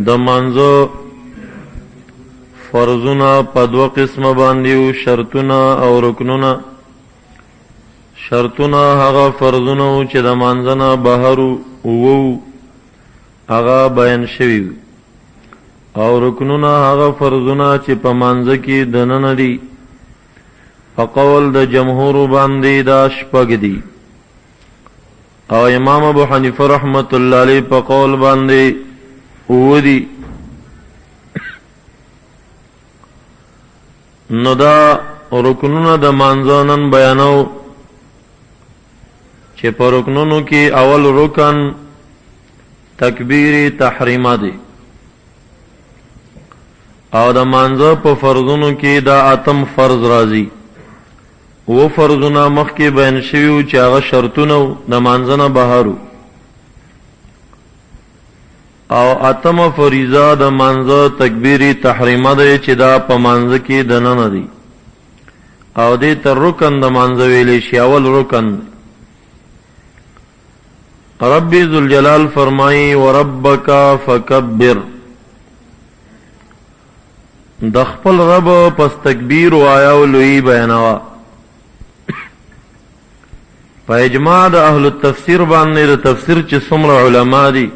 د منځو فرضونه په دوه قسمه باندې او شرطونه او رکنونه. شرطونه هغه فرضونه چې د منځنه بهر وو هغه بیان شوي، او رکنونه هغه فرضونه چې په منځ کې دننه دي. په قول د جمهور باندې دا شپږ دي، او امام ابو حنیفه رحمت الله علیه په قول باندې اووه دي. نو دا رکنونه د منځه نن بیانو چې په رکنونو کې اول رکن تکبیر تحریمه دی، او د منځه په فرضونو کې دا اتم فرض راځي. و فرضونه مخکې بیان شوي چې هغه شرطونه د منځه نه بهر، او اتم فریضه د منځه تکبیر تحریمه دی چې دا په منځه کې دننه دی، او دې ته رکن د منځه ویلی شي، اول رکن. ربی ذوالجلال فرمائی وربک فکبر، د خپل رب پس تکبیر وایا او لوی بیانوا. په اجماع د اهل التفسیر باندې د تفسیر چې څومره علما دي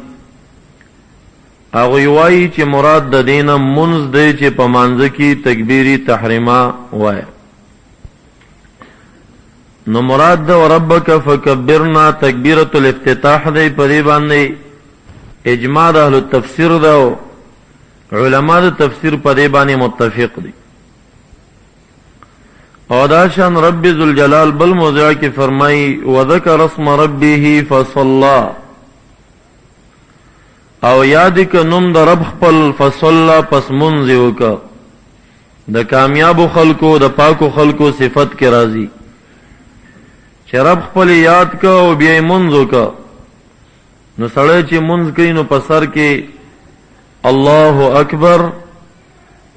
هغوی وایي چې مراد د دینه منځ دی چې په منځه کې تکبیری تحریمه وایه. نو مراد د وربک فکبرنا تکبیرۃ الافتتاح دی. په دې باندې اجماع د اهل التفسیر ده، علما د تفسیر په دې باندې متفق دي. او دا شان رب ذوالجلال بل موضوع کې فرمایي وذکر اسم ربه فصلى، او یاد ک نوم د رب خپل فصلى پس منځ وکړه. د کامیابو خلکو د پاکو خلکو صفت کې راځي چې رب خپل یاد کا او بیا منځ وکړه. نو سړی چې منځ کوي نو په سر کې الله اکبر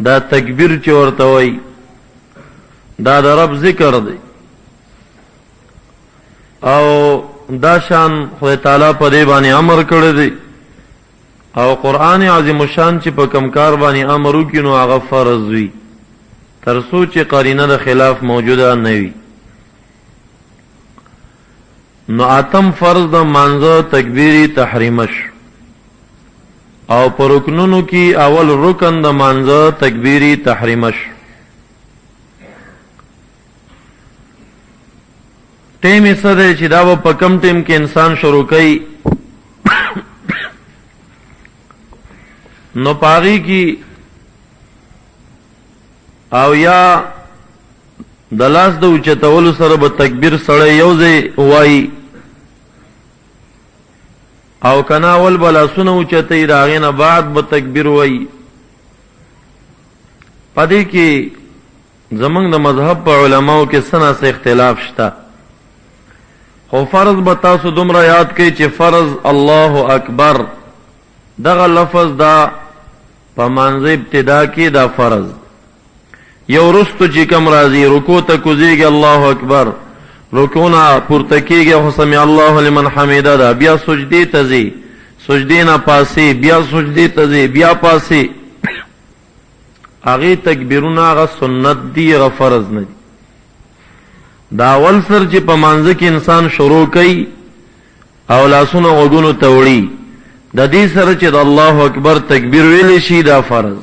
دا تکبیر چې ورته وایي دا د رب ذکر دی. او دا شان خدای تعالی په دې باندې امر کړی دی، او قرآن عظیم شان چې په کم کار باندې امر وکړي نو هغه فرض وي، تر څو چې قرینه د خلاف موجوده نه وي. نو اتم فرض د مانځه تکبیری تحریمه شو، او پر رکنونو کې اول رکن د مانځه تکبیری تحریمه شو. ټیم یې څه دی چې دا به په کم ټیم کې انسان شروع کوي نو پاغي کې او یا د لاس د اوچتولو سره به تکبیر سره یو ځای وایي، او کنا اول به لاسونه اوچتوي د هغې نه بعد به تکبیر وایي. په دې کې زمونږ د مذهب په علماو کې څه ناڅه اختلاف شته، خو فرض به تاسو دومره یاد کړئ چې فرض الله اکبر دغه لفظ دا په منځه ابتدا کې دا فرض، یو رستو چې کم راځي رکوع ته کوزیږي الله اکبر، رکوع نه پورته کېږي خو سمع الله لمن حمیده ده، بیا سجدې ته ځي، سجدې نه پاسې بیا سجدې ته ځي، بیا پاسې. هغې تکبیرونه هغه سنت دي، هغه فرض نه دي. دا اول سر چې په منځه کې انسان شروع کوي او لاسونه غوږونو ته وړي، د دې سره چې د الله اکبر تکبیر ویلی شي دا فرض.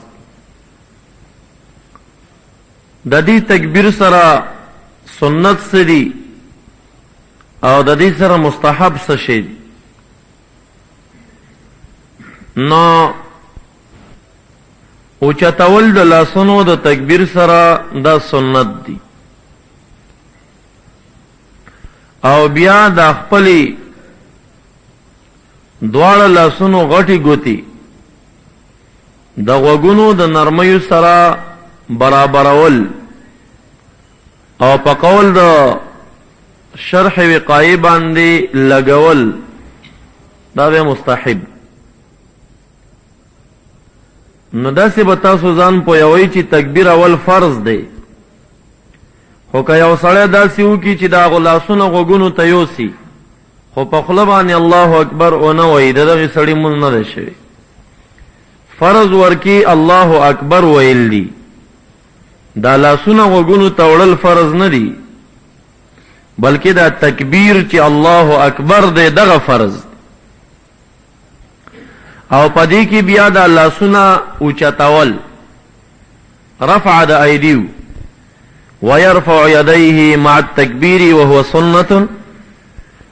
د دې تکبیر سره سنت څه دي او د دې سره مستحب څه شی دي؟ نو اوچتول د لاسونو د تکبیر سره دا سنت دي، او بیا د خپلې دواړه لاسونو غټي ګوتې د غوږونو د نرمیو سره برابرول، او په قول د شرح وقایع باندې لګول، دا به مستحب. نو داسې به تاسو ځان پوهوئ چې تکبیر اول فرض دی، خو که یو سړی داسې وکړي چې د هغو لاسونه غوږونو ته یوسي خو په خوله باندې الله اکبر ونه وایي، د دغې سړي مونځ نه دی شوی. فرض ورکی الله اکبر ویل دی. دا لاسونه غوږونو ته وړل فرض نه دی، بلکې دا تکبیر چې الله اکبر دی دغه فرض. او پدې کې بیا دا لاسونه اوچتول، رفع د ایدیو ويرفع يديه مع التکبیر وهو سنة،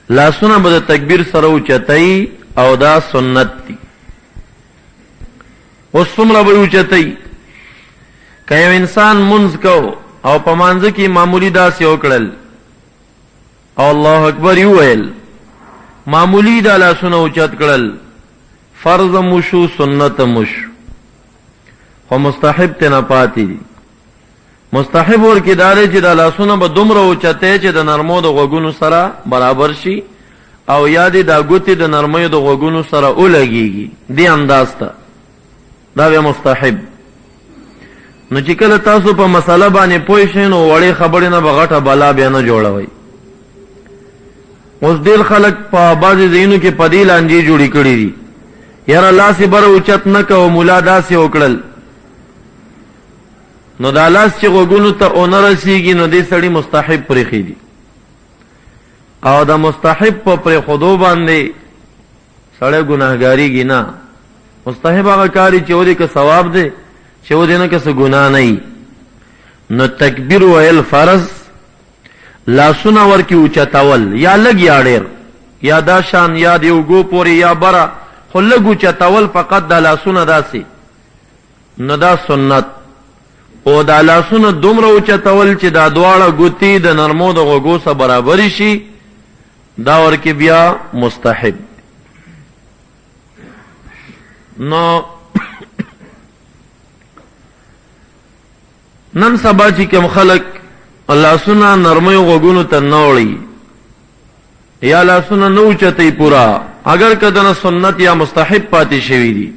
لاسونه به د تکبیر سره اوچتای او دا سنت دی. اوس څومره به اوچتای؟ که یو انسان منځ کو او په مانځه کې معمولی داسې وکړل او الله اکبر یې وویل، معمولی دا لاسونه اوچت کړل، فرض مشو سنت مشو، خو مستحب ته نه پاتې دي. مستحب ورکې داره چې دا لاسونه به دومره اوچتای چې د نرمو د غوږونو سره برابر شي او یا دې دا ګوتې د نرمیو د غوږونو سره ولګېږي، دې انداز ته دا بیا مستحب. نو چې کله تاسو په مسله باندې پوه شئ نو وړې خبرې نه به غټه بلا بیا نه جوړوئ. اوس ډېر خلک په بعضې ځایونو کې په دې لانجې جوړې کړي دي، یاره لاس یې بره اوچت نه کوه، ملا داسې وکړل نو دا لاس چې غوږونو ته ونه رسېږي نو دې سړي مستحب پرېښي او دا مستحب په پرېښودو باندې سړی ګناهګارېږي نه. مستحب هغه کاري چې ودې که ثواب دی، چې ودې نه که څه ګناه نه وي. نو تکبیر ویل فرض، لاسونه ورکې اوچتول یا لږ یا ډېر، یا دا شان یا د اوږو پورې یا بره، خو لږ اوچتول فقط دا لاسونه داسې، نو دا سنت. او دا لاسونه دومره اوچتول چې دا دواړه ګوتې د نرمو د غوږو سره برابرې شي، دا ورکې بیا مستحب. نو نن سبا چې کوم خلک لاسونه نرمیو غوږونو ته نه وړي یا لاسونه نه اوچتوي پورا، اگر که دنه سنت یا مستحب پاتې شوي دي،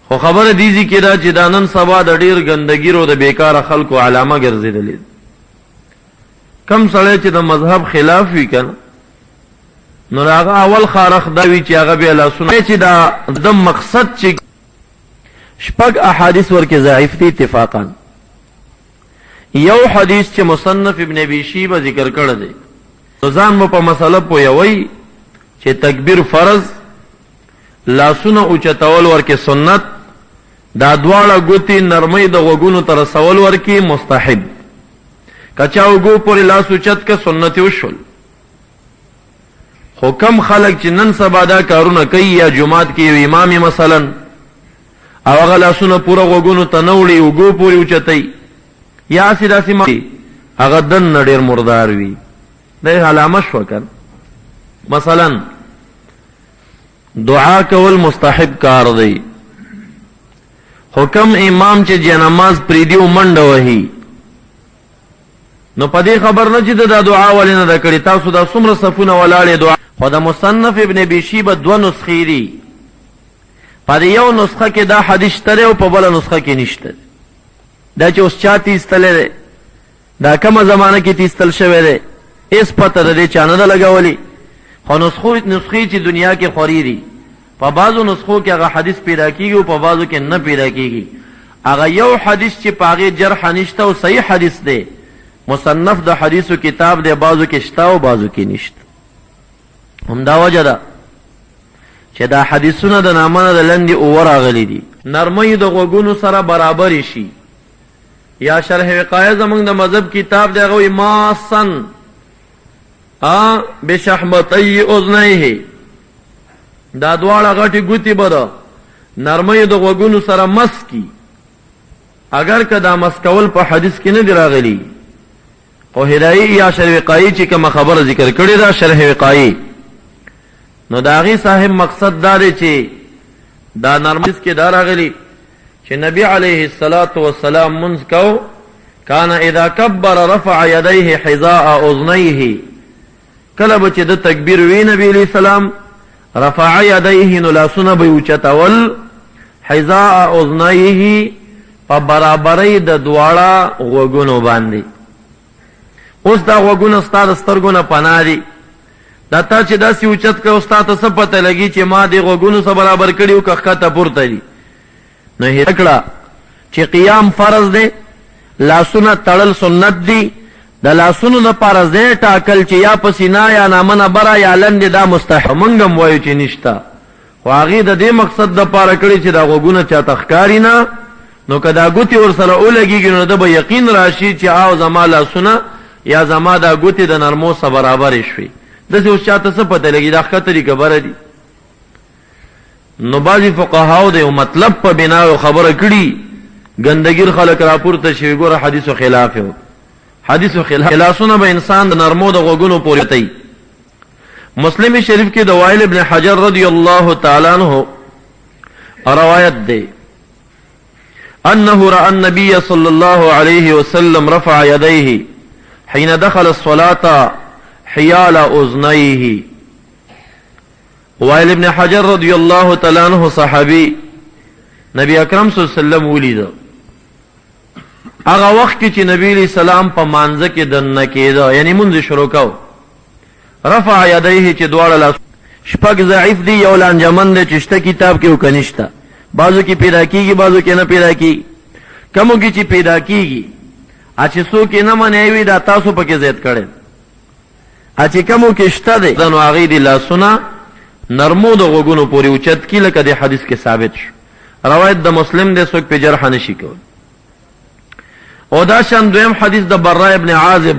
خو خبره دیزی کې دا چې دا نن سبا د ډېر ګندګیرو د بیکاره خلکو علامه ګرځېدلې. کم سړی چې د مذهب خلاف وي که نه، نو هغه اول خارخ دا وي چې هغه بیا لاسونه چې دا د مقصد چې شپږ احادیث ورکې ضعیف دي اتفاقا. یو حدیث چې مصنف ابن ابي شیبه ذکر کړی دی، نو ځان مو په مسله پوهوئ چې تکبیر فرض، لاسونه اوچتول ورکې سنت، دا دواړه ګوتې نرمۍ د غوږونو ته رسول ورکې مستحب. که چا اوږو پورې لاس اوچت که سنت وشول. خو کم خلک چې نن سبا دا کارونه کوي، یا جماعت کې یو امام مثلا او هغه لاسونه پوره غوږونو ته نه وړي، اوږو پورې اوچتوي، یا هسې داسې هغه دننه ډېر مردار وي، دا یې علامه شوه که مثلا دعا کول مستحب کار دی. خو کم امام چې جنماز پریدي او منډه وهي، نو په دې خبر نه چې دا دعا ولې نه ده کړې. تاسو دا څومره صفونه ولاړې دعا، خو د مصنف ابن ابي شیبه دوه نسخې دي، په دې یو نسخه کې دا حدیث شته دی او په بله نسخه کې نشته. دا چې اوس چا تیستلی دی، دا کومه زمانه کې تیستل شوی دی، هېڅ پته د دې چا نه ده لګولې. خو نسخې چې دنیا کې خوري دي، په بعضو نسخو کې هغه حدیث پیدا کېږي او په بعضو کې نه پیدا کېږي. هغه یو حدیث چې په هغې جرح نشته او صحیح حدیث دی، مصنف د حدیثو کتاب دی، بعضو کې شته او بعضو کې نشته. همدا وجه ده چې دا حدیثونه د نامه نه د لندې اووه راغلي دي، نرمۍ د غوږونو سره برابرې شي. یا شرح وقایه زمونږ د مذهب کتاب دی، هغه وایي ماسن بشحمتی اذنیه، دا دواړه غټې ګوتې به د نرمۍ د غوږونو سره مس کی. اگر که دا مس کول په حدیث کې نه دی راغلی، خو هدایي یا شرح وقایي چې کومه خبره ذکر کړې ده شرح وقایي، نو د هغې صاحب مقصد دا دی چې دا نرمۍ کې دا راغلی چې نبی علیه الصلاة والسلام منځ کو، کان اذا کبر رفع یدیه حذاء اذنیه، کله به چې د تکبیر وی نبی علیه السلام رفع یدیه نو لاسونه به اوچتول، حذاء اذنیه په برابرۍ د دواړه غوږونو باندې. اوس دا غوږونه ستا د سترګو نه پناه دي، دا تا چې داسې اوچت کړه ستا ته څه پته لګي چې ما دې غوږونو سره برابر کړي او که ښکته پورته دي. نو هېره کړه چې قیام فرض دی، لاسونه تړل سنت دي. د لاسونو دپاره ځای ټاکل چې یا په سینا یا نامنه بره یا لندې دا مستحب. موږ هم وایو چې نشته، خو هغې د دې مقصد دپاره کړي چې دا غوږونه چاته ښکاري نه. نو که دا ګوتې ورسره ولګېږي نو ده به یقین راشي چې او زما لاسونه یا زما دا ګوتې د نرمو سره برابرې شوې. داسې اوس چاته څه پته لګي دا ښکته دي که بره دي. نو بعضې فقهاو د یو مطلب په بنا یو خبره کړي، ګندګیر خلک راپورته شوي. ګوره حدیثو خلاف یې حدیثو خلاف. لاسونه به انسان د نرمو د غوږونو پورې وتئ. مسلم شریف کې د وائل ابن حجر رضی الله تعالی عنہ روایت دی انه رأى النبي صلى الله عليه وسلم رفع يديه حين دخل الصلاة حيال اذنيه. وائل ابن حجر رضی الله تعالی عنہ صحابی نبی اکرم صلی الله علیه وسلم ولید هغه وخت کې چې نبی علیہ السلام په مانځه کې دننه کېده، یعنی منځ شروع کو. رفع یدیه چې دواړه لاس شپږ ضعیف دی، یو لانجمن دی چې شته کتاب کې او که نشته. بعضو کې پیدا کېږي، بعضو کې نه پیدا کېږي. کمو کې چې پیدا کېږي چې څوک یې نه منې وي دا تاسو پکې زیات کړی. چې کمو کې شته دی نو هغې دي لاسونه نرمو د غوږونو پورې اوچت کي، لکه د حدیث کې ثابت شو. روایت د مسلم دی، څوک پې جرح نشي کولی. او دا شان دویم حدیث د براء ابن عازب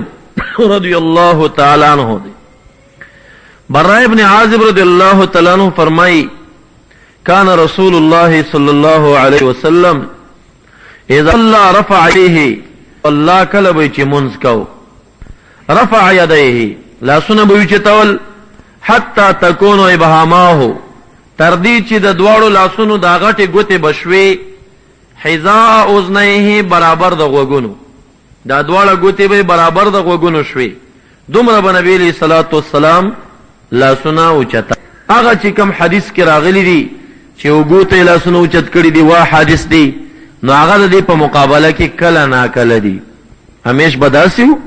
رضی الله تعالی عنہ دی. براء ابن عازب رضی الله تعالی عنہ فرمائی کان رسول الله صلی الله علیه وسلم اذا الله رفع یدیه، الله کله به چې منځ کو رفع یدیه لاسونه به اوچتول حتی تکون ابهاماه تر دې چې د دواړو لاسونو دا غټې ګوتې بشوي حذاء اذنیه برابر د غوږونو، دا دواړه ګوتې به برابر د غوږونو شوي. دومره به نبی علیه الصلاة والسلام لاسونه اوچته. هغه چې کوم حدیث کې راغلی دي چې اوږو ته یې لاسونه اوچت کړي دي وا حدیث دی، نو هغه د دې په مقابله کې کله ناکله دي. همیش به داسې و،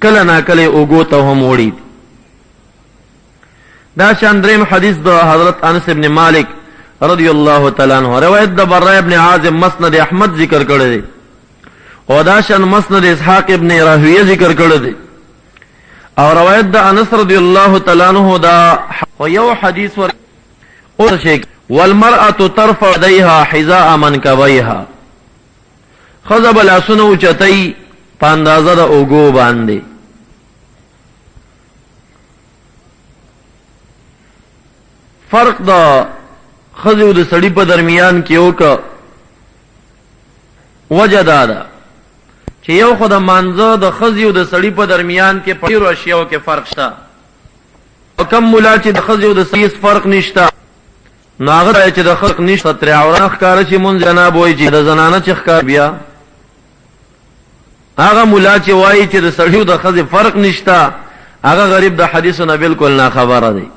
کله ناکله یې اوږو ته هم وړي. دا شان دریم حدیث د حضرت انس ابن مالک رضی الله تعالی عنہ روایت د براء ابن عازب مسند احمد ذکر کړی دی، او دا شان مسند اسحاق ابن راهویه ذکر کړی دی، او روایت د انس رضی الله تعالی عنہ دا یو حدیث ور او شیخ والمرأة ترفع يديها حذاء منكبيها، خذب لاسونه اوچتای په اندازه د اوږو باندې. فرق د ښځې او د سړي په درمیان کې وکړه. وجه دا ده چې یو خو د مانځه د ښځې او د سړي په درمیان کې په ډېرو اشیاو کې فرق شته. او کم ملا چې د ښځې او د سړي فرق نشته نو هغه چې د فرق نشته ترې عورت ښکاره چې مونځ جناب وایي چې د زنانه چې ښکار بیا هغه ملا چې وایي چې د سړي او د ښځې فرق نشته هغه غریب د حدیثو نه بالکل ناخبره دی.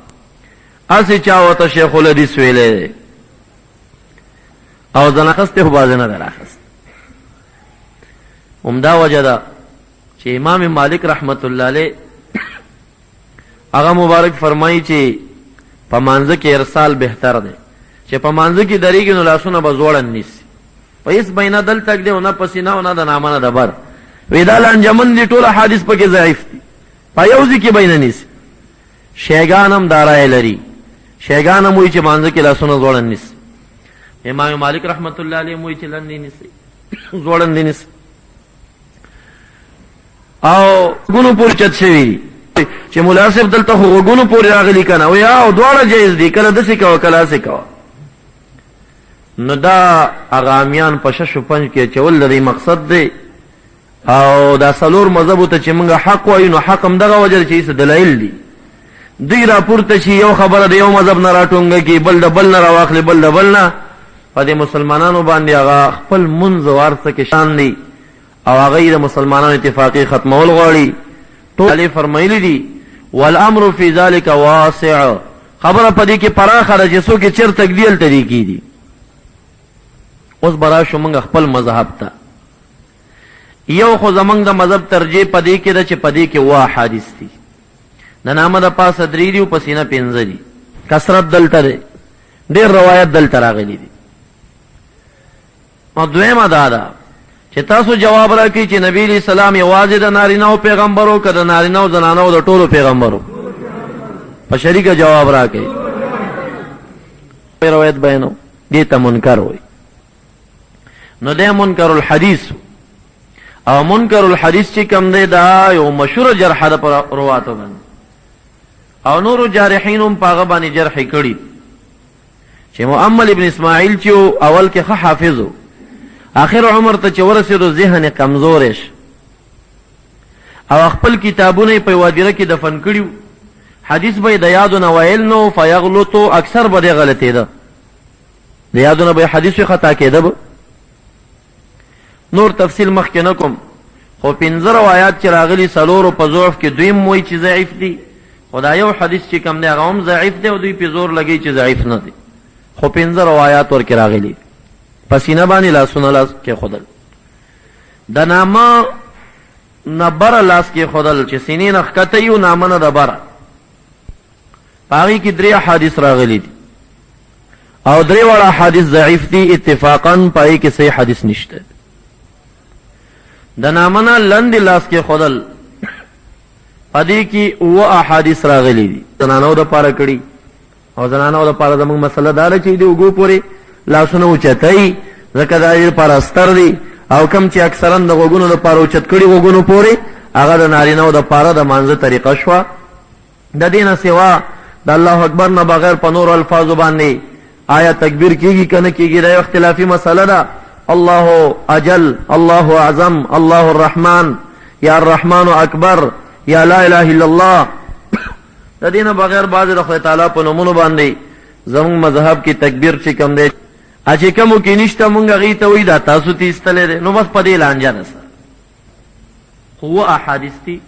اسی چا ورته شیخ الحدیث ویلی دی او ځان اخیستی خو بعضې نه دی راخیست. همدا وجه ده چې امام مالک رحمت الله علیه هغه مبارک فرمایي چې په مانځه کې ارسال بهتر دی، چې په مانځه کې درېږي نو لاسونه به زوړن نیسي، په هېڅ به یې نه دل تک دی او نه په سینه او نه د نامه نه د بر. وی دا لانجمن دي ټول حادث پکې ضعیف دي، په یو ځای کې به یې نه نیسي. شیګان هم دا رایه لري، شیګان هم وایي چې مانځه کې لاسونه زوړن نیسي. امام مالک رحمت الله علیه وایي چې لندې نیسي زوړن دې نیسي. او غونو پورې چت شوي دي چې ملا صاحب دلته خو غوږونو پورې راغلي که نه وایي او دواړه جایز دي، کله داسې کوه کله هسې کوه. نو دا هغه امیان په شش و پنج کې اچول د دې مقصد دی. او دا څلور مذهبو ته چې موږ حق وایو نو حق هم دغه وجه چې څه دلایل دي. دوی راپورته شي یو خبره د یو مذهب نه راټونګه کي، بل د بل نه راواخلي، بل د بل نه. په دې مسلمانانو باندې هغه خپل منځ وارڅه کې شان دي او هغه یې د مسلمانانو اتفاقي ختمول غواړي. ټول فرمایلی دي والامر فی ذلک واسع، خبره په دې کې پراخه ده چې څوک یې چېرته ږدي هلته دې کېږي. اوس به راشو موږ خپل مذهب ته. یو خو زموږ د مذهب ترجیح په دې کې ده چې په دې کې وا حادث دي، د نامه د پاسه 3 دي، په سینه 5 دي. کثرت دلته دی، ډېر روایت دلته راغلي دي. او دویمه دا ده چې تاسو جواب راکړئ چې نبی علیہ السلام یوازې د نارینه‌و پیغمبرو که د نارینه‌و زنانه‌و د ټولو پیغمبرو؟ په شریکه جواب راکړئ. روایت بیانو دې ته منکر وایي. نو دی منکر الحدیث، او منکر الحدیث چې کوم دی دا یو مشهور جرح ده په رواتو باندې، او نورو جارحین هم په هغه باندې جرح کړي. چې مؤمل ابن اسماعیل چې اول کې ښه حافظ و، آخر عمر ته چې ورسېدو ذهن کمزور ش، او خپل کتابونه په یوه دیره کې دفن کړي. حدیث به د یادو نه ویل نو فیغلطو، اکثر به دی غلطېده، د یادو نه به حدیث خطا کېده به. نور تفصیل مخکې نه کوم، خو 5 روایات چې راغلي 4 په ضعف کې، دویم وایي چې ضعیف دي، خو دا یو حدیث چې کوم دی هغه هم ضعیف دی، او دوی پې زور لګوي چې ضعیف نه دی. خو 5 روایات ورکې راغلي. په سینه باندې لاسونه لاس کېښودل، د نامه نه بره لاس کېښودل چې سینې نه ښکته یي، نامه نه د بره. په هغې کې 3 احادیث راغلي دي، او 3 واړه احادیث ضعیف دي اتفاقا، په هغې کې صحیح حدیث نشته. د نامه نه لاندې لاس کېښودل په دې کې 9 احادیث راغلي دي، زنانو دپاره کړي. او زنانو دپاره زموږ مسله دا ده چې د اوږو پورې لاسونه اوچتوي، ځکه دا یې دپاره استر دي. او کم چې اکثرا د غوږونو دپاره اوچت کړي غوږونو پورې، هغه د نارینهو دپاره د مانځه طریقه شوه. د دې نه سوا د الله اکبر نه بغیر په نورو الفاظو باندې آیا تکبیر کیږي که نه کیږي، دا یو اختلافي مسله ده. الله اجل، الله اعظم، الله الرحمن، یا الرحمن اکبر، یا لا اله الا الله. د دې نه بغیر بعضې د خدای تعالی په نومونو باندې زموږ مذهب کې تکبیر چې کوم دی، چې کومو کې نشته، مونږ هغې ته وایي دا تاسو ته ایستلی دی. نو بس په دې لانجه ده سره. خو 9 احادیث دي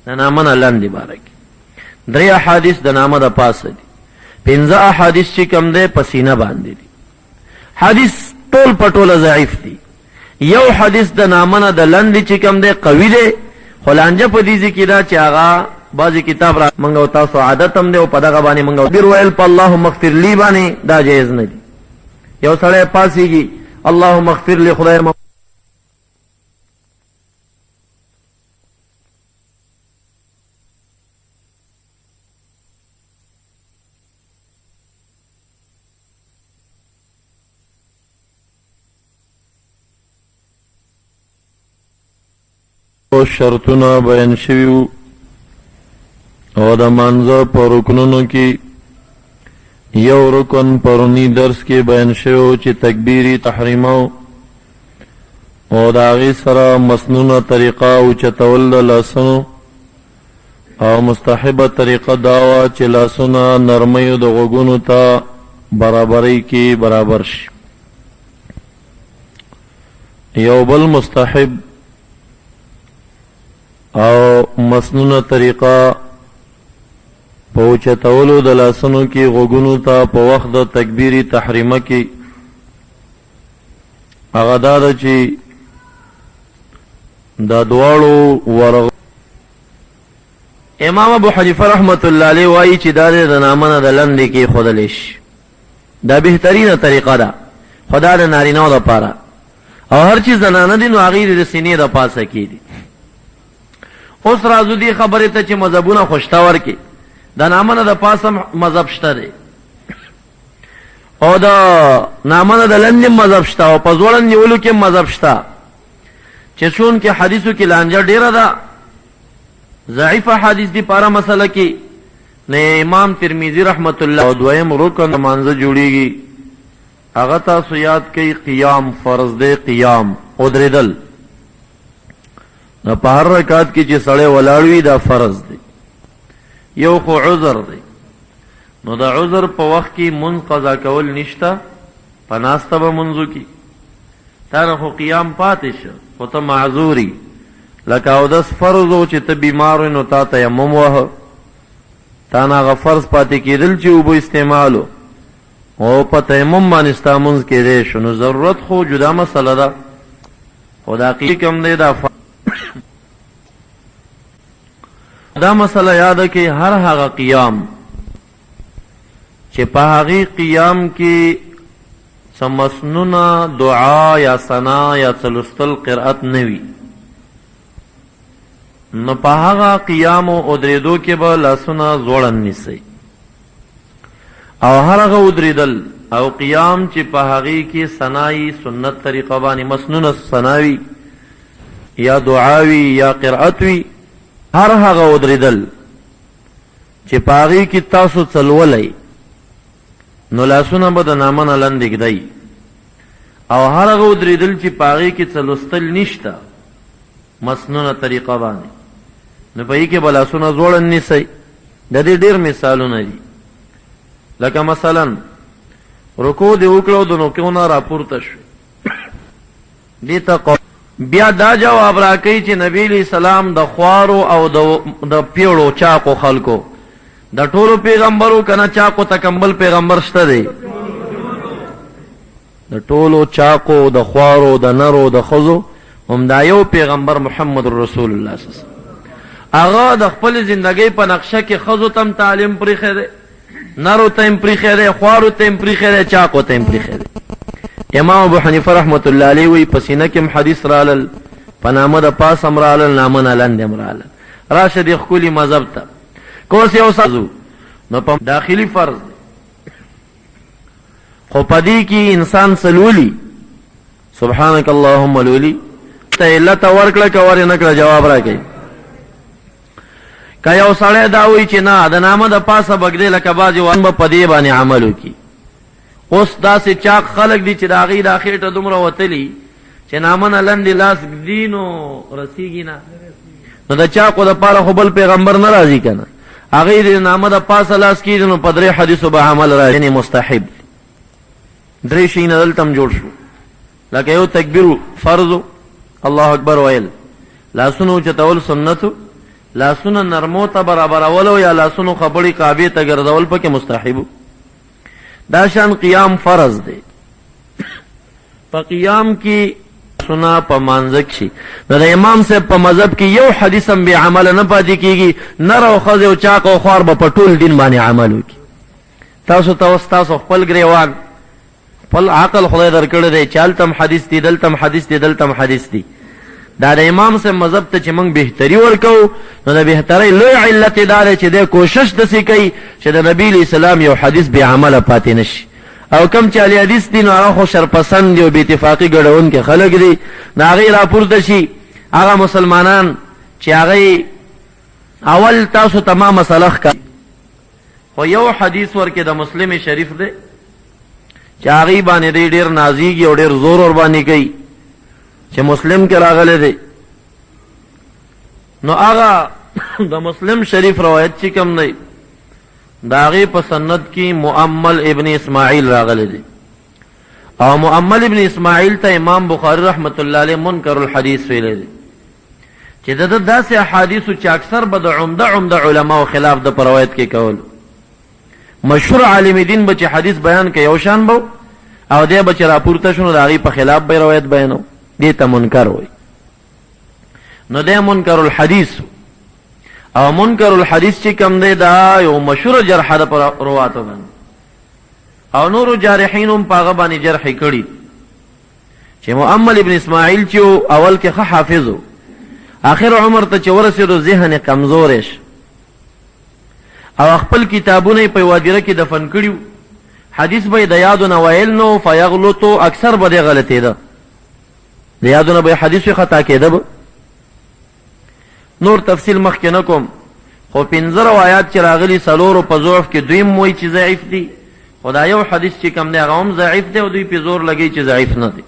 د نامه نه لاندې باره کې، 3 احادیث د نامه د پاسه دي، 5 احادیث چې کوم دی په سینه باندې دي. حدیث ټول په ټوله ضعیف دي. یو حدیث د نامه نه د لاندې چې کوم دی قوي دی، خو لانجه په دې کې ده چې هغه بعضې کتاب را منګه او تاسو عادت هم دی، او په دغه باندې منګه بیر ویل په اللهم اغفر لی باندې دا جایز نه دي. یو سړی پاسېږي اللهم اغفر لی، خدای شرطونه بیان شوي وو، او د مانځه په رکنونو کې یو رکن پرونی درس کې بیان شوی چې تکبیری تحریمه، او د هغې سره مسنونه طریقه اوچتول د لاسونو، او مستحبه طریقه دا وه چې لاسونه نرمیو د غوږونو ته برابرۍ کې برابر شي. یو بل مستحب او مسنونه طریقه په اوچتولو د لاسونو کې غوږونو ته په وخت د تکبیری تحریمه کې هغه دا ده چې دا دواړو ورغ. امام ابو حنیفه رحمت الله علیه وایي چې دا د نامه نه د لاندې کې ښودلی شي، دا بهترینه طریقه ده، خو دا د نارینهو دپاره. او هر چې زنانه دي نو هغې د سینې د پاسه کې دي. اوس راځو دې خبرې ته چې مذهبونه خوشته ورکړي. د نامه نه د پاسه مذهب شته دی، او د نامه نه د لاندې مذهب شته، او په زوړه نیولو کې مذهب شته، چې چون کې حدیثو کې لانجه ډیره ده، ضعیفه حدیث دی پاره مسله کې. نه امام ترمذی رحمت الله او دویم رکن مانځه جوړیږي، هغه تاسو یاد کوي قیام فرض دی، قیام ودرېدل په هر رکعت کې چې سړی ولاړ وي دا فرض دی. یو خو عذر دی، نو د عذر په وخت کې منځ قضا کول نشته، په ناسته به منځو کې تا نه خو قیام پاتې شه، خو ته معذوري، لکه اودس فرض و چې ته بیمار وې نو تا تیمم وهه، تا نه هغه فرض پاتې کېدل چې اوبه استعمالو، او په تیمم باندې ستا منځ کېدی شو، نو ضرورت خو جدا مسله ده، خو دا کوم دی دا دا مسله یاد کې هر هغه قیام چې په هغه قیام کې سمسنونه دعا یا ثنا یا څلستل قرأت نوي نو په هغه قیام او درېدو کې به لاسونه زوړن نیسي او هر هغه ودرېدل او قیام چې په هغه کې ثنائی سنت طریقه باندې مسنونه ثناوي یا دعاوي یا قرأت وي هر هغه ودرېدل چې په هغه کې تاسو څلولئ نو لاسونه به د نامنه لاندې ږدئ او هر هغه ودرېدل چې په هغې کې څلوستل نشته مسنونه طریقه باندې نو په هغې کې به لاسونه زوړن نیسئ د دې ډېر مثالونه دي لکه مثلا رکوع دې وکړه او د رکوع نه راپورته شو دې ته بیا دا جواب راکوي چې نبی علیه السلام د خوارو او د پیړو چاقو خلکو د ټولو پیغمبرو کنه چاقو تکمل پیغمبر شته دی د ټولو چاقو د خوارو د نرو د ښځو هم دا یو پیغمبر محمد رسول الله صلی الله علیه وسلم هغه د خپل زندګۍ په نقشه کې ښځو ته هم تعلیم پرېښی دی نرو ته هم پرېښی دی خوارو ته هم پرېښی دی چاقو ته هم پرېښی دی امام ابو حنیفه رحمت الله علیه وی په سینه کې هم حدیث رالل په نامه د پاس هم رالل نامه نه لاندې هم رالل راشه دې ښکلي مذهب ته کوس یو سازو نو په داخلي فرض خو پدې کې انسان سلولي سبحانك اللهم لولي ته علت ورکړه که ور نه کړه جواب راکړي که یو سړی دا وایي چې نه د نامه د پاسه بګدې لکه بعضې وان به په دې باندې عمل وکړي اوس داسې چاق خلک دي چې د هغې دا خېټه دومره وتلي چې نامه نه لاندې لاس ږدي نو رسېږي نه نو د چاقو دپاره خو بل پیغمبر نه راځي که نه هغې د نامه د پاسه لاس کېږي نو په درې حدیثو به عمل راځي یعنې مستحب درې شیونه دلته هم جوړ شو لکه یو تکبیر فرضو الله اکبر ویل لاسونو اوچتول سنتو لاسونه نرمو ته برابرولو یا لاسونو خبړې کعبې ته ګرځول پکې مستحبو دا شان قیام فرض دی په قیام کې سنا په مانځه کې نو د امام صاحب په مذهب کې یو حدیث هم بې عمله نه پاتې کېږي نر او ښځې او چاق او خوار به په ټول دین باندې عمل وکړي تاسو ته اوس تاسو خپل ګریوان خپل عقل خدای درکړی دی چې هلته هم حدیث دی دلته هم حدیث دی دلته هم حدیث دی دا د امام صاحب مذهب ته چې موږ بهتري ورکوو نو د بهترۍ لوی علت یې دا دی چې دی کوشش داسې کوي چې د نبي علیه السلام یو حدیث بې عمله پاتې نه شي او کم چې اهل حدیث دي نو هغه خو شرپسند دي او بې اتفاقي ګډونکي خلک دي د هغې راپورته شي هغه مسلمانان چې هغې اول تاسو ته ما مسله ښکاري خو یو حدیث ورکې د مسلم شریف دی چې هغې باندې دی ډېر نازیږي او ډېر زور ورباندې کوي چې مسلم کې راغلی دی نو هغه د مسلم شریف روایت چې کوم دی د هغې په سند کې مؤمل ابن اسماعیل راغلی دی او مؤمل ابن اسماعیل ته امام بخاری رحمت الله علیه منکر الحدیث ویلی دی چې د ده داسې احادیثو چې اکثر به د عمده علماو خلاف د په روایت کې کول مشهور عالم دین به چې حدیث بیان که یو شان به او دی به چې راپورته شو نو د هغې په خلاف به روایت بیانو دې ته منکر وایي نو دی منکر الحدیث او منکر الحدیث چې کوم دی دا یو مشهور جرح ده په رواتو باندې او نورو جارحین هم په هغه باندې جرح کړي چې مؤمل ابن اسماعیل چې اول کې ښه حافظ و آخر عمر ته چې ورسېدو ذهن یې کمزوری شو او خپل کتابونه یې په یوه هدیره کې دفن کړي حدیث به یې د یادو نه ویل نو فیغلطو اکثر به دی غلطېده د یادو نه به یې حدیث خطا کېده به نور تفصیل مخکې نه کوم خو 15 روایات چې راغلي څلورو په ضعف کې دویم وایي چې ضعیف دي خو دا یو حدیث چې کوم دی هغه هم ضعیف دی او دوی پې زور لګوي چې ضعیف نه دی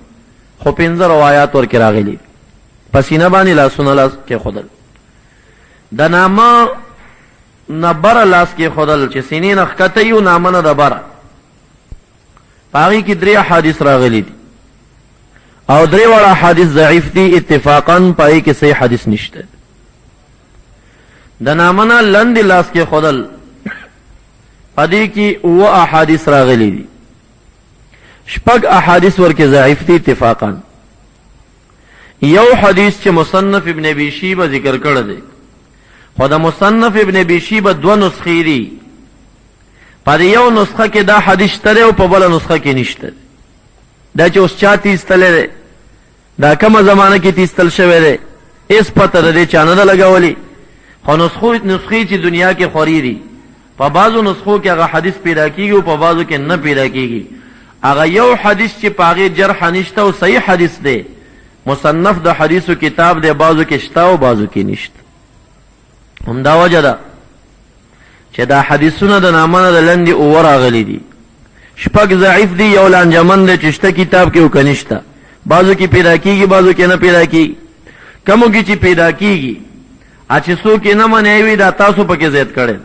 خو 15 روایات ورکې راغلي په سینه باندې لاسونه لاس کېښودل د نامه نه بره لاس کېښودل چې سینې نه ښکته یي او نامه نه د بره په هغې کې 3 احادیث راغلي دي او 3 واړه احادیث ضعیف دي اتفاقا په هغې کې صحیح حدیث نشته د نامه نه لاندې لاس کېښودل په دې کې 9 احادیث راغلي دي 6 احادیث ورکې ضعیف دي اتفاقا یو حدیث چې مصنف ابن ابي شیبه ذکر کړی دی خو د مصنف ابن ابي شيبه دوه نسخې دي. په یو نسخه کې دا حدیث شته او په بل نسخه کې نشته. دا چې اوس چا تیستلی دی، دا کومه زمانه کې تیستل شوی دی، هېڅ پته د دې چا نه ده لګولې. خو نسخې چې دنیا کې خوري دي، په بعضو نسخو کې هغه حدیث پیدا کېږي او په بعضو کې نه پیدا کېږي. هغه یو حدیث چې په هغې جرح نشته او صحیح حدیث دی، مصنف د حدیثو کتاب دی، بعضو کې شته او بعضو کې نشته. همدا وجه ده چې دا حدیثونه د نامه د لندې اووه راغلي دي. شپږ ضعیف دي، یو لانجمن دی چې شته کتاب کې او که نشته. بعضو کې پیدا کېږي، بعضو کې نه پیدا کېږي. کومو کې چې پیدا کېږي چې څوک یې نه منې وي، دا تاسو پکې زیات کړی.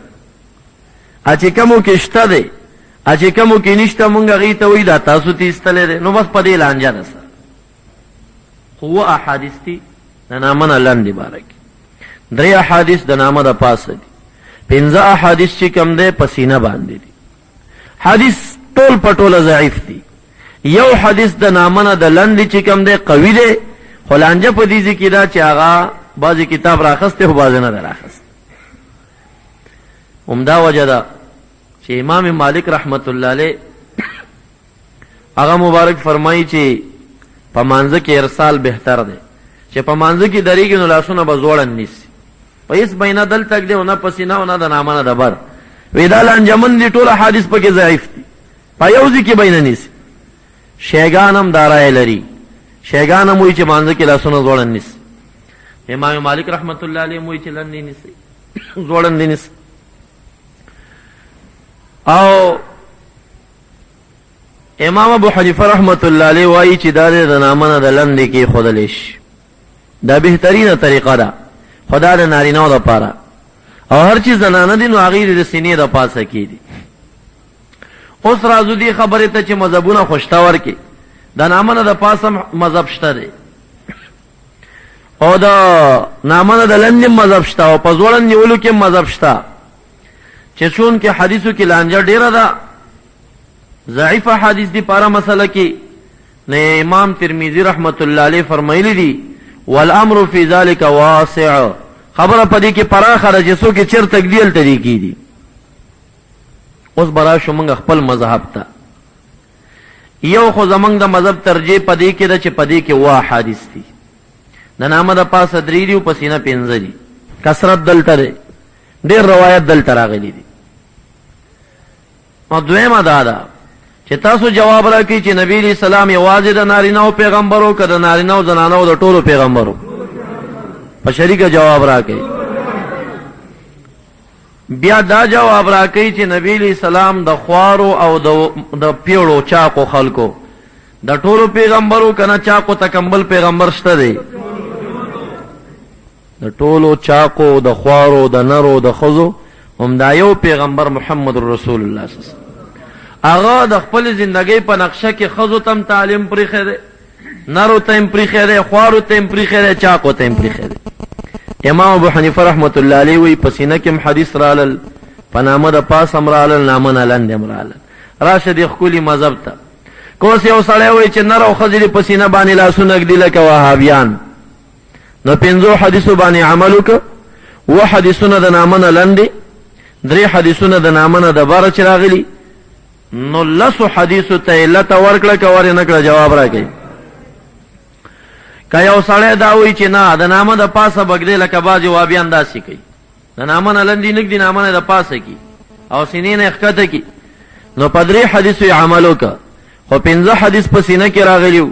چې کومو کې شته دی، چې کومو کې نشته، مونږ هغې ته وایي دا تاسو تیستلی دی. نو بس په دې لانجه ده سره. خو اووه احادیث دي د نامه نه لندې باره کې. 3 احادیث د نامه د پاسه دي. 15 احادیث چې کوم دی په سینه باندې دي. حدیث ټول په ټوله ضعیف دي. یو حدیث د نامه نه د لندې چې کوم دی قوي دی، خو لانجه په دې ځای کې ده چې هغه بعضې کتاب راخستی خو بعضې نه ده راخستی. همدا وجه ده چې امام مالک رحمت الله علیه هغه مبارک فرمایي چې په مانځه کې ارسال بهتر دی. چې په مانځه کې درېږي نو لاسونه به زوړن نیسي، په هېڅ به یې نه دل تک دی او نه په سینه او نه د نامه نه د بر. وی دا لانجمن دي، ټول حدیث پکې ضعیف دي، په یو ځای کې به یې نه نیسي. شیګان هم دا رایه لري، شیګان هم وایي چې مانځه کې لاسونه زوړن نیسي. امام مالک رحمت الله علیه وایي چې لندې نیسي، زوړن دې نیسي. او امام ابو حنیفه رحمت الله علیه وایي چې دا د نامه نه د لندې کې ښودلی شي. دا بهترینه طریقه ده، خو دا د نارینهو دپاره. او هر چې زنانه دي نو هغې د سینې د پاسه کې دي. اوس راځو دې خبرې ته چې مذهبونه خوشته ورکړي. د نامه نه د پاسه مذهب شته دی او د نامه نه د لندې مذهب شته او په زوړن نیولو کې مذهب شته. چې چون کې حدیثو کې لانجه ډیره ده، ضعیف حدیث دی پاره مسله کې. نه امام ترمذی رحمت الله علیه فرمایلی دي والامر فی ذلک واسع. خبره پدې کې پراخه ده چې څوک چیرته تقدیل طریقې دي. اوس برا شو موږ خپل مذهب ته. یو خو زمونږ د مذهب ترجیح پدې کې ده چې پدې کې وا حدیث دي. د نامه د پاسه 3 دي او پسینه 15 دي. کثرت دلته ده، ډېر روایت دلته راغلي دي. او دویمه دا ده چې تاسو جواب راکړئ چې نبی علیہ السلام یوازې د نارینهو پیغمبرو که د نارینهو زنانهو د ټولو پیغمبرو؟ په شریکه جواب راکړئ. بیا دا جواب راکړئ چې نبی علیہ السلام د خوارو او د پیړو چاقو خلکو د ټولو پیغمبرو که نه چاقو تکمبل پیغمبر شته دی؟ د ټولو چاقو، د خوارو، د نرو، د ښځو هم دا یو پیغمبر محمد رسول الله صلی الله علیه وسلم. هغه د خپل زندګۍ په نقشه کې ښځو ته هم تعلیم پریښی دی، نرو ته هم پریښی دی، خوارو ته هم پریښی دی، چاقو ته هم پریښی دی. امام ابو حنیفه رحمت الله علیه وی په سینه کې هم حدیث رالل، په نامه د پاس هم رالل، نامه نه لندې هم رالل. راشه دې ښکلي مذهب ته. که اوس یو سړی وایي چې نر او ښځې دې په سینه باندې لاسونه ږدي لکه وهابیان، نو 15 حدیثو باندې عمل وکړه. 2 حدیثونه د نامه نه لندې، 3 حدیثونه د نامه نه د بره چې راغلي، نو 10 حدیثو ته علت ورکړه که ورې نه کړه؟ جواب راکړئ. که یو سړی دا وایي چې نه د نامه د پاسه بګدې لکه بعضې وهابیان داسې کوي، د نامه نه لندې نه ږدي، نامه نه د پاسه کي او سینې نه یې ښکته کي، نو په 3 حدیثو یې عمل وکړه. خو 15 حدیث په سینه کې راغلي وو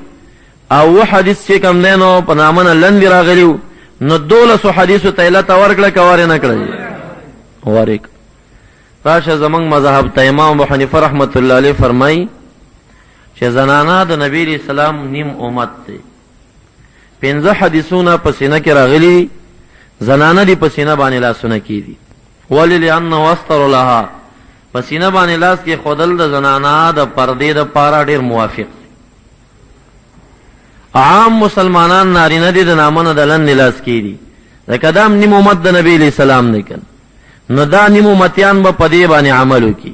او 2 حدیث چې کوم دی نو په نامه نه لندې راغلي وو، نو 12 حدیثو ته علت ورکړه که ورې نه کړه؟ ورې کړه. راشه زمونږ مذهب ته. امام ابو حنیفه رحمت الله علیه فرمایي چې زنانه د نبی علیہ السلام نیم امت دی. 15 حدیثونه په سینه کې راغلي، زنانه دي په سینه باندې لاسونه کېدي. ولې؟ لأنه استر لها، په سینه باندې لاس کې ښودل د زنانه د پردې دپاره ډېر موافق دی. عام مسلمانان نارینه دي د نامه نه د لندې لاس کېدي، ځکه دا هم نیم امت د نبی علیہ السلام دی که نو دا نیم امتیان به په دې باندې عمل وکړي.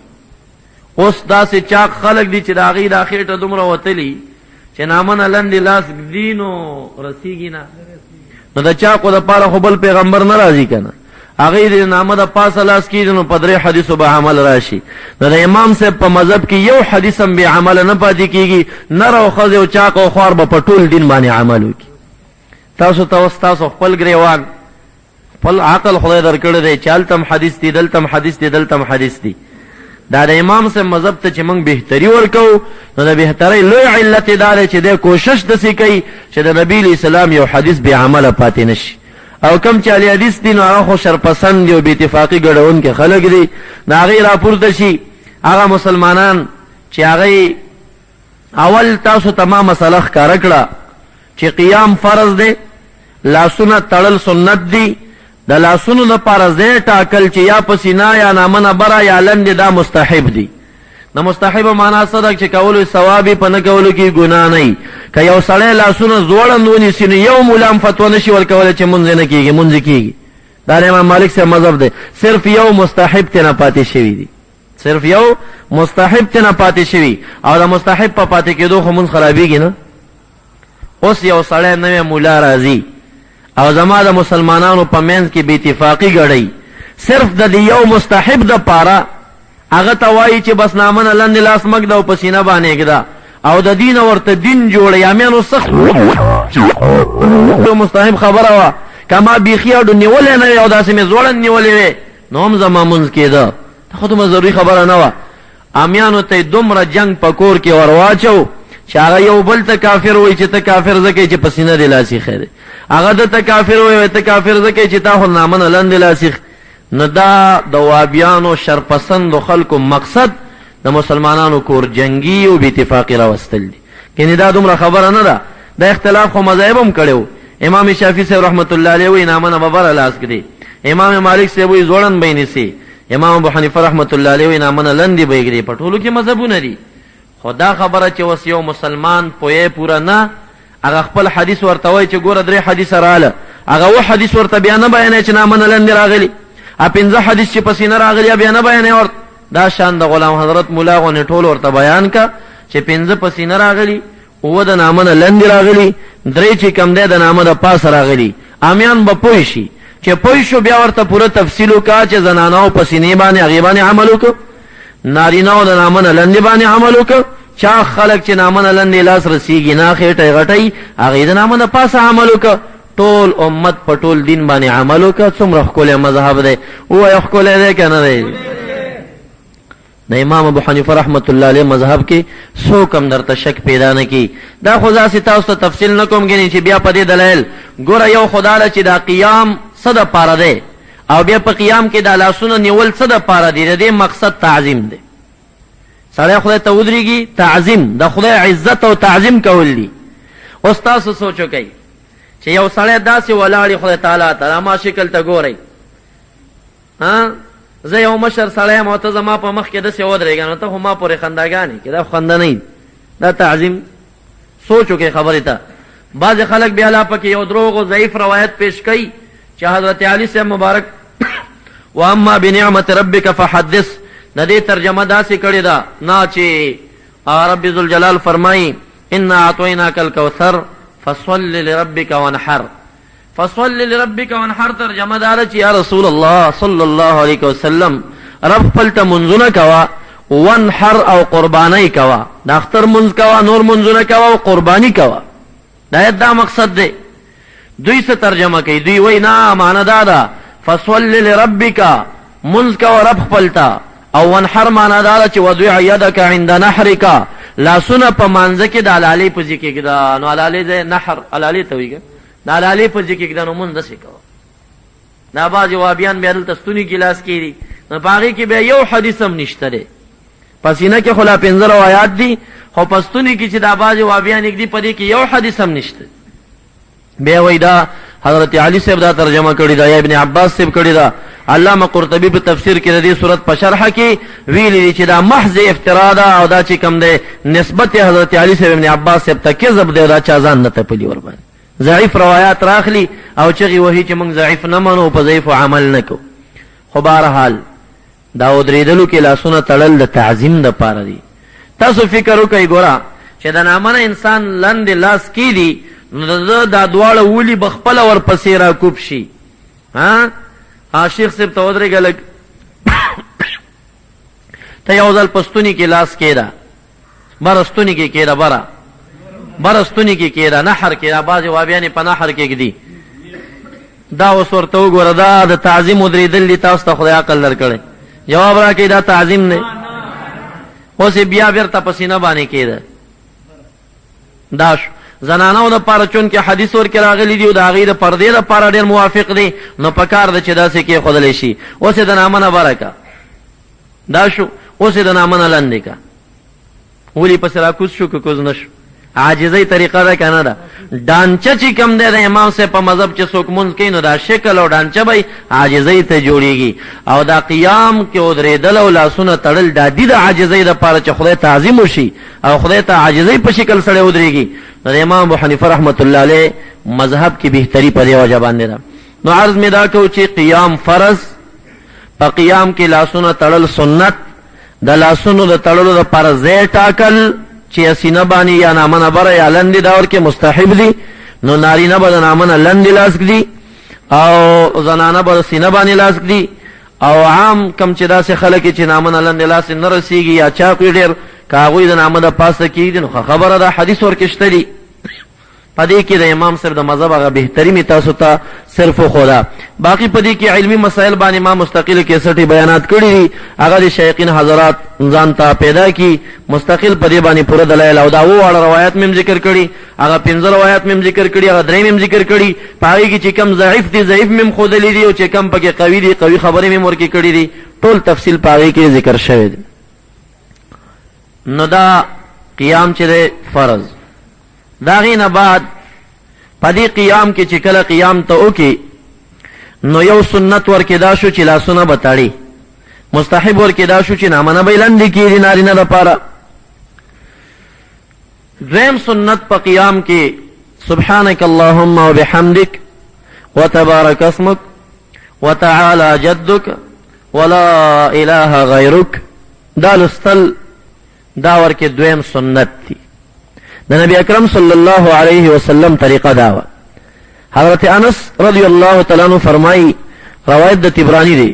اوس داسې چاق خلک دي چې د هغې دا خېټه دومره وتلي چې نامه نه لندې لاس ږدي نو رسیږي نه. نو د چاقو دپاره خو بل پیغمبر نه راځي که نه؟ هغه د نامه د پاسه لاس کیږي نو په 3 حدیثو به عمل راشي. نو د امام صاحب په مذهب کې یو حدیث هم به عمل نه پاتې کیږي، نر او ښځه او چاق او خوار به په ټول دین باندې عمل وکړي. تاسو تاسو خپل ګریوان خپل عقل خدای درکړی دی، چالتم حدیث دی، دلتم حدیث دی، دلتم حدیث دی. دا د امام صاحب مذهب ته چې موږ بهتري ورکو نو د بهترۍ لوی علت دا دی چې دی کوشش داسې کوي چې د نبي علیه السلام یو حدیث بې عمله پاتې نه شي. او کم چې اهل حدیث دي نو هغه خو شرپسند دي او بې اتفاقي ګډونکي خلک دي، د هغې راپورته شي هغه مسلمانان چې هغې اول تاسو ته ما مسله ښکاره کړه چې قیام فرض دی، لاسونه تړل سنت دي، د لاسونو لپاره ځای ټاکل چې یا په سینه یا نامنه بره یا لندې دا مستحب دي. د مستحب معنا څه ده چې کولو ثواب یې په نه کولو کې ګناه نه وي. که یو سړی لاسونه ځوړند ونیسي نو یو مولا هم فتوا نه شي ورکولی چې مونځ نه کېږي، مونځ کېږي. دا د امام مالک صاحب مذهب دی. صرف یو مستحب تېنه پاتې شوي دي، صرف یو مستحب تېنه پاتې شوي، او د مستحب په پاتې کېدو خو مونځ خرابېږي نه. اوس یو سړی نوی مولا راځي او زما د مسلمانانو په منځ کې بې اتفاقي ګډوي، صرف د دې یو مستحب د پاره هغه ته وایي چې بس نامنه لاندې لاس مږده او په سینه باندې ږده او د دین ورته دین جوړه یامیانو سخت مستحب خبره وه. که ما بیخي اډو نیولی نه وي او داسې مې زوړند نیولی وې نو هم زما مونځ کېده، دا خو دومره ضروري خبره نه وه. امیانو ته یې دومره جنګ په کور کې ور واچو چې هغه یو بل ته کافر وایي چې ته کافر ځکه چې په سینه دې لاس ایښی دی، هغه ده ته کافر وایي ته کافر ځکه چې تا خو نامنه لاندې لاس ایښ. نو دا د وابیانو شرپسندو خلکو مقصد د مسلمانانو کور جنگی او بې اتفاقي راوستل دي. کنې دا دومره خبره نه ده. دا اختلاف خو مذاهب هم کړی و. امام شافعي صاحب رحمت الله علیه وایي نامنه به بره لاس ږدي، امام مالک صاحب وایي زوړند به یې نیسي، امام ابو حنیفه رحمت الله علیه وایي نامنه لندې به یې ږدي. په ټولو کې مذهبونه دي، خو دا خبره چې اوس یو مسلمان پوهې پوره نه هغه خپل حدیث ورته وایي چې ګوره 3 حدیث راغله، هغه و حدیث ورته بیا نه بیانوي چې نامنه لندې راغلي، 15 حدیث چې په سینه راغلي بیا نه بیانوي ورته. دا شان د غلام حضرت مولا غونې ټول ورته بیان کا چې 15 په سینه راغلي، 9 د نامنه لندې راغلي، 3 چې کم دی د نامه د پاسه راغلي. امیان به پوه شي، چې پوه شو بیا ورته پوره تفصیل وکړه چې زنانهو په سینې باندې هغې باندې عمل وکړو، نارینهو د نامنه لندې باندې عمل وکړو. چا خلک چې نامنه لندې لاس رسیږي نه خېټی غټی هغې د نامه د پاسه عمل وکړه. ټول امت په ټول دین باندې عمل وکړه. څومره ښکلی مذهب دی، ووایه ښکلی دی که نه دی؟ د امام ابو حنیفه رحمت الله علیه مذهب کې څوک هم درته شک پیدا نه کی. دا خو داسې تاسو ته تفصیل نه کوم ګینې چې بیا په دې دلایل ګوره یو خدا ده چې دا قیام څه دپاره دی او بیا په قیام کې دا لاسونه نیول څه دپاره دی. د دې مقصد تعظیم دی. سړی خدای ته ودرېږي، تعظیم د خدای عزت او تعظیم کول دي. اوس تاسو سوچ وکئ چې یو سړی داسې ولاړ خدای تعالی ته ما شکل ته ګورئ، زه یو مشر سړی یم او ته زما په مخ کې داسې ودرېږه نو ته خو ما پورې خنداګانې کې دا خنده نه وي، دا تعظیم. سوچ وکئ خبرې ته. بعضې خلک بیا لا پکې یو دروغ و ضعیف روایت پیش کوي چې حضرت علي صاحب مبارک و اما بنعمت ربک فحدث د دې ترجمه داسې کړې ده نه چې رب ذوالجلال فرمایي انا اعطیناک الکوثر فصل لربک وانحر. فصل لربک وانحر ترجمه دا ده چې یا رسول الله صلی الله علیه وسلم رب خپل ته منځونه کوه، وانحر او قربانی کوه، د اختر منځ کوه، نور منځونه کوه او قربانی کوه. دا مقصد دی. دوی څه ترجمه کوي؟ دوی وایي نه معنا دا ده فصل لربک منځ کوه رب خپل ته، او وانحر معنا دا ده چې وضع یدک عند نحرک لاسونه په مانځه کې د علالۍ په ځای کې ږده. نو علالۍ ځای نحر علالۍ ته وایي د علالۍ په ځای کې ږده نو مونځ داسې کوه. دا بعضې وابیان بیا دلته ستوني کې لاس کېږي نو په هغې کې بیا یو حدیث هم نشته دی. په سینه کې خو لا 15 روایات دي خو په ستوني کې چې دا بعضې وابیان ږدي په دې کې یو حدیث هم نشته. بیا وایي دا حضرت علي صاحب دا ترجمه کړې ده یا ابن عباس صاحب کړې ده. علامه قرطبي په تفسیر کې د دې صورت په شرحه کې ویلي دي چې دا محض افترا ده او دا چې کوم دی نسبت حضرت علي صاحب ابن عباس صاحب ته کذب دی، دا چا ځان نه تپلي ورباندې ضعیف روایات راخلی او چغې وهي چې موږ ضعیف نه منو په ضعیفو عمل نه کوو. خو بهرحال دا ودرېدلو کې لاسونه تړل د تعظیم دپاره دي. تاسو فکر وکئ ګوره چې د نامنه انسان لاندې لاس کیدي نو د دا دواړه ولي به خپله ورپسې راکوب شي. شیخ صاحب ته ودرېږه لږ ته یو ځل په ستوني کې لاس کېږده بره ستوني کې کېږده بره ستوني کې کېږده نحر کېږده بعضې وابیانې په نحر کې ږدي دا اوس ورته وګوره دا د تعظیم ودرېدل دي تاسو ته خدای عقل درکړی جواب راکړئ دا تعظیم دی اوس یې بیا بېرته په سینه باندې کېده دا شو زنانو دپاره چونکې حدیث ورکې راغلی دي او د هغې د پردې دپاره ډېر موافق دی نو په کار ده چې داسې کېښودلی شي اوس یې د نامه نه بره که دا شو اوس یې د نامه نه لندې که ولې پسې را کوز شو که کوز نه شو عاجزۍ طریقه ده که نه ده ډانچه چې کم دی د امام صاحب په مذهب چې څوک مونځ کوي نو دا شکل او ډانچه به عاجزۍ ته جوړېږي او دا قیام کې ودرېدل او لاسونه تړل دا دي د عاجزۍ دپاره چې خدای تعظیم وشي او خدای ته عاجزۍ په شکل سړی ودرېږي د امام ابو حنیفه رحمت الله علیه مذهب کې بهتري په دې وجه باندې ده نو عرض مې دا کوو چې قیام فرض په قیام کې لاسونه تړل سنت د لاسونو د تړلو دپاره ځای ټاکل چې سینه باندې یا نامه نه بره یا لندې دور کې مستحب دي نو نارینه به د نامه نه لندې لاس ږدي او زنانه به د سینه باندې لاس ږدي او عام کم چې داسې خلک چې نامه نه لندې لاس نه رسېږي یا چاق وي ډېر که هغوی د نامه د پاسه کېږدي نو ښه خبره ده حدیث ورکې شته دي په دې کې د امام صاحب د مذهب هغه بهتري مې تاسو ته صرف وښوده باقي په دې کې علمي مسایل باندې ما مستقل کیسټې بیانات کړي دي هغه د شیخین حضرات ځان ته پیدا کی مستقل په دې باندې پوره دلایل او دا واړه روایت مې ذکر کړي هغه 15 روایت مې ذکر کړي هغه 3 مې ذکر کړي په هغې کې چې کم ضعیف دي ضعیف مې ښودلي دي او چې کم پکې قوي دي قوي خبرې مې ورکې کړي دي ټول تفصیل په هغې کې ذکر شوی دی نو دا قیام چې دی فرض د هغې نه بعد په دې قیام کې چې کله قیام ته وکړي نو یو سنت ورکې دا شو چې لاسونه به تړي مستحب ورکې دا شو چې نامه نه به یې لندې کېږي نارینه دپاره دویم سنت په قیام کې سبحانک اللهم وبحمدک وتبارک اسمک وتعالى جدک ولا اله غیرک دا لستل دا ورکې دویم سنت دی د نبی اکرم صلی الله علیه وسلم طریقه داوه حضرت انس رضی الله تعالی عنہ فرمائی روایت د طبرانی دی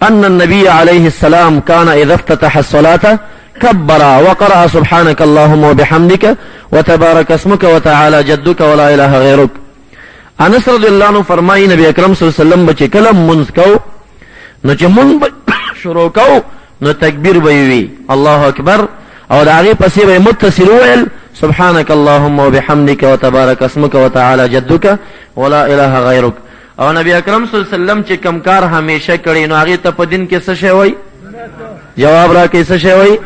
ان النبي عليه السلام كان اذا افتتح الصلاه كبر وقرأ سبحانك اللهم وبحمدك وتبارك اسمك وتعالى جدك ولا اله غيرك انس رضی الله عنہ فرمائی نبی اکرم صلی الله علیه وسلم بچ کلم منځ کو نو چې مونږ شروع کو نو تکبیر به وي الله اکبر او دا هغې پسې به متصل وویل سبحانك اللهم وبحمدك وتبارك اسمك وتعالى جدك ولا اله غيرك او نبی اکرم صلی الله علیه وسلم چې کم کار همیشه کړی نو هغې ته په دین کې څه شی وایي جواب راکړئ څه شی وایي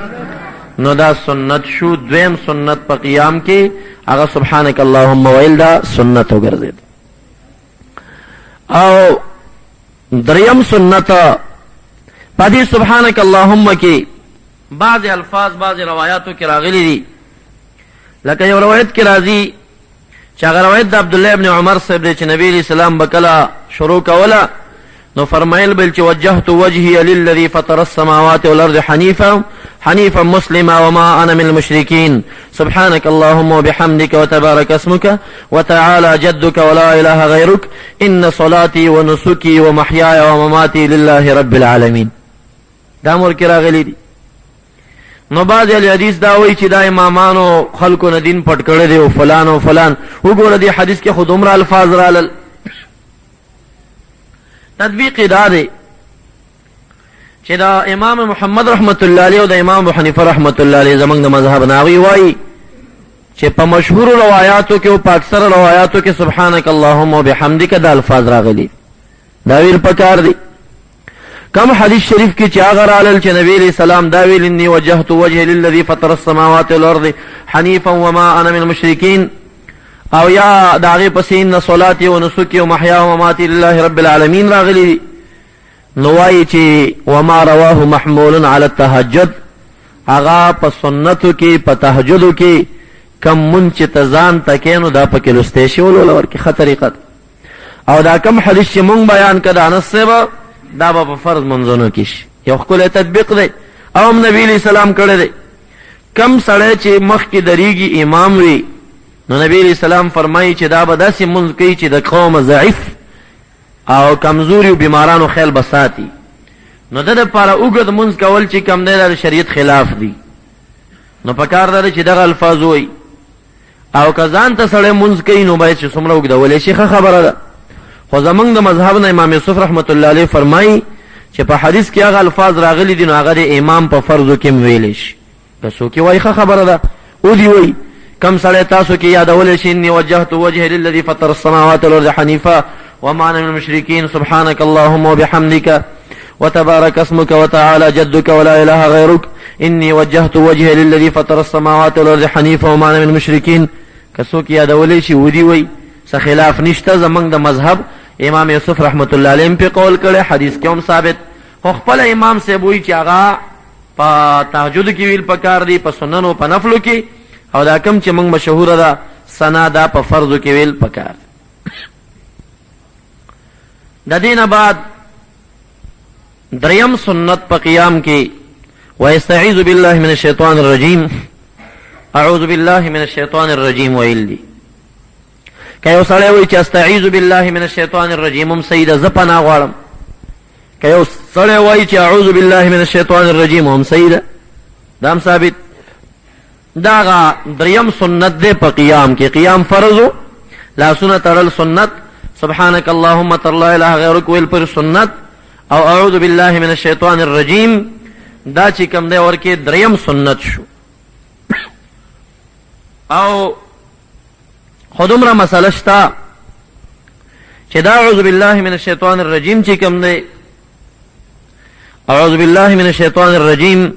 نو دا سنت شو دویم سنت په قیام کې هغه سبحانك اللهم ویل دا سنت وګرځېد او دریم سنت په دې سبحانك اللهم کې بعض الفاظ بعض روایاتو کې راغلي دي لکه یو روایت کې راځي چې هغه روایت د عبدالله ابن عمر صاحب دی چې نبی علیه السلام به کله شروع کوله نو فرمایل بل چې وجهت وجهي للذي فطر السماوات والارض حنيفا مسلما وما انا من المشركين سبحانك اللهم وبحمدك وتبارك اسمك وتعالى جدك ولا اله غيرك ان صلاتي ونسكي ومحياي ومماتي لله رب العالمين دا امر کې راغلی دي نو بعض الحدیث دا وایي چې دا امامانو خلکو نه دین پټ کړی دی او فلان او فلان وګوره دې حدیث کې خو دومره الفاظ رالل تطبیق دا دی چې دا امام محمد رحمت الله علیه او د امام ابو حنیفه رحمت الله علیه زمونږ د مذهب نه هغوی وایي چې په مشهورو روایاتو کې او په اکثره روایاتو کې سبحانک اللهم وبحمدک دا الفاظ راغلي دا ویل پکار دی کم حدیث شریف کی چې هغه رالل چې نبی علیہ السلام دا ویل انی وجهت وجهي للذي فطر السماوات والارض حنيفا وما انا من المشركين او یا دا هغې پسې ان صلاتي ونسکي ومحیا ومماتي لله رب العالمین راغلي نو وایي چې وما رواه محمول على التهجد هغه په سنتو کې په تهجدو کې کم مونځ چې ته ځان ته کې نو دا پکې لوستی شي ولوله ورکې ښه طریقه او دا کم حدیث چې مونږ بیان کړه د انس صاحب دا به په فرض منځونو کې شي یو ښکلی تطبیق دی او هم نبي علیه السلام کړی دی کم سړی چې مخکې درېږي امام وي نو نبی علیه السلام فرمایي چې دا به داسې مونځ کوي چې د قوم ضعیف او کمزوري او بیمارانو خیال بساتی. نو د لپاره اوږد منځ کول چې کم دی د شریعت خلاف دی. نو پکار ده چې دغه الفاظ وایي او که ځان ته سړی منځ کوي نو باید چې څومره اوږدولی شي ښه خبره ده. خو زمونږ د مذهب نه امام یوسف رحمت الله علیه فرمایي چې په حدیث کې هغه الفاظ راغلي دي نو هغه د امام په فرضو کې هم ویلی شي. که څوک یې وایي ښه خبره ده. ودي وایي کم سړی تاسو کې یادولی شي اني وجهت وجهي للذي فطر السماوات والارض حنيفا وما انا من المشركين سبحانك اللهم وبحمدك وتبارك اسمك وتعالى جدك ولا اله غيرك اني وجهت وجهي للذي فطر السماوات والارض حنيفا وما انا من المشركين. که څوک یادولی شي ودي وایي څه خلاف نشته. زمونږ د مذهب امام یوسف رحمت الله علیه په قول کړي حدیث کې هم ثابت. خو خپل امام صاحب وایي چې هغه په تهجد کې ویل پکار دی، په سنن او په نفلو کې، او دا کوم چې موږ مشهور ده سنا دا په فرضو کې ویل پکار. د دینه بعد دریم سنت په قیام کې واستعیذ بالله من الشیطان الرجیم، اعوذ بالله من الشیطان الرجیم ویل دی. که یو سړی وایي چې استعیذ بالله من الشیطان الرجیم هم صحیح ده، زه پناه غواړم. که یو سړی وایي چې اعوذ بالله من الشیطان الرجیم هم صحیح ده، دا هم ثابت. دا دریم سنت دی په قیام کې. قیام فرضو، لاسونه تړل سنت، سبحانك اللهم تر لا اله غیرک ویل پر سنت، او اعوذ بالله من الشیطان الرجیم دا چې کوم دی ورکې دریم سنت شو. او خودمره مسله شته چې دا اعوذ بالله من الشیطان الرجیم چې کوم دی، اعوذ بالله من الشیطان الرجیم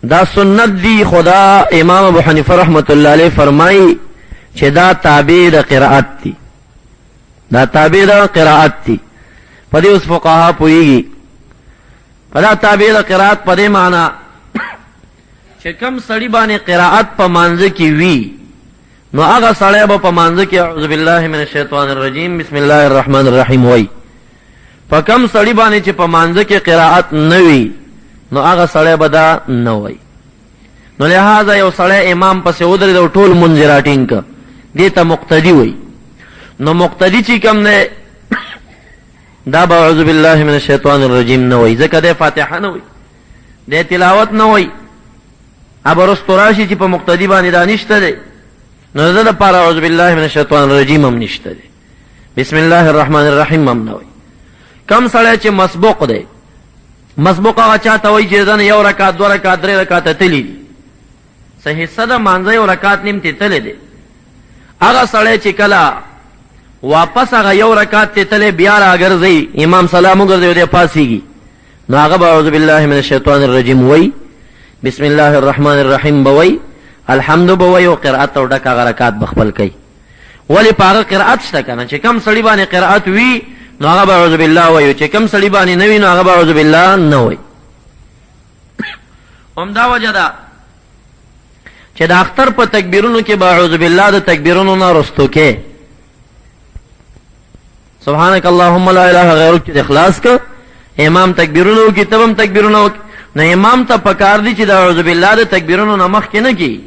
دا سنت دی. خدا امام ابو حنیفه رحمت الله علیه فرمایي چې دا تابع د قرائت دی، دا تابع د قرائت دی. په دې اوس فقها پوهیږي په دا تابع د قرائت په دې معنا چې کوم سړي باندې قرائت په مانځ کې وي نو هغه سړی به په مانځ کې اعوذ بالله من الشیطان الرجیم بسم الله الرحمن الرحیم وایي. په کوم سړي باندې چې په مانځ کې قرائت نه وي نو هغه سړی به دا نه وایي. نو لہذا یو سړی امام پسې ودرېد او ټول مونځ راټینګ که، دې ته مقتدي وایي. نو مقتدي چې کوم دی دا به اعوذ بالله من الشیطان الرجیم نه وایي، ځکه دی فاتحه نه وایي، دی تلاوت نه وایي. ابه رستو راشي چې په مقتدي باندې دا نشته دی نو د لپاره اعوذ بالله من الشیطان الرجیم هم نشته دی، بسم الله الرحمن الرحیم هم نه وایي. کم سړی چې مسبوق دی، مسبوق هغه چاته وایي چې ځنه یو رکعت دوه رکعت درې رکعته تلي دي، څه حصه د مانځه یو رکعت نیم ته تللی دی. هغه سړی چې کله واپس هغه یو رکعت ته تللی بیا راګرځي، امام سلام وګرځي او دی پاسېږي، نو هغه به اعوذ بالله من الشیطان الرجیم وایي، بسم الله الرحمن الرحیم به وایي، الحمد به وایي، او قرأت او ډک هغه رکعت به خپل کوي. ولې په هغه قرأت شته که نه، چې کم سړي باندې قرأت وي نو هغه به اعوذ بالله وایي، چې کم سړي باندې نه وي نو هغه به اعوذ بالله نه وایي. همدا وجه ده چې د اختر په تکبیرونو کې به اعوذ بالله د تکبیرونو نه رستو کې سبحانك اللهم لا اله غیرک چې اخلاص که امام تکبیرونو وکړي تب هم تکبیرونو وکړي. نو امام ته پکار دي چې د اعوذ بالله د تکبیرونو نه مخکې نه کړي،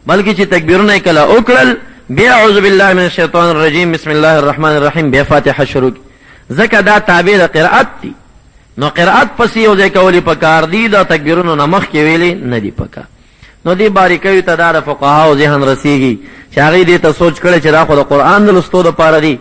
بلکې چې تکبیرونه یې کله وکړل بیا اعوذ بالله من الشیطان الرجیم بسم الله الرحمن الرحیم بیا فاتحه شروع کړي، ځکه دا تابع د قرأت دي. نو قرأت پسې یو ځای کولی پکار دي، د تکبیرونو نه مخکې ویلې نه دي پکار. نو دې باریکیو ته دا د فقهاو ذهن رسیږي چې هغوی دې ته سوچ کړی چې دا خو د قرآن د لوستو دپاره دي،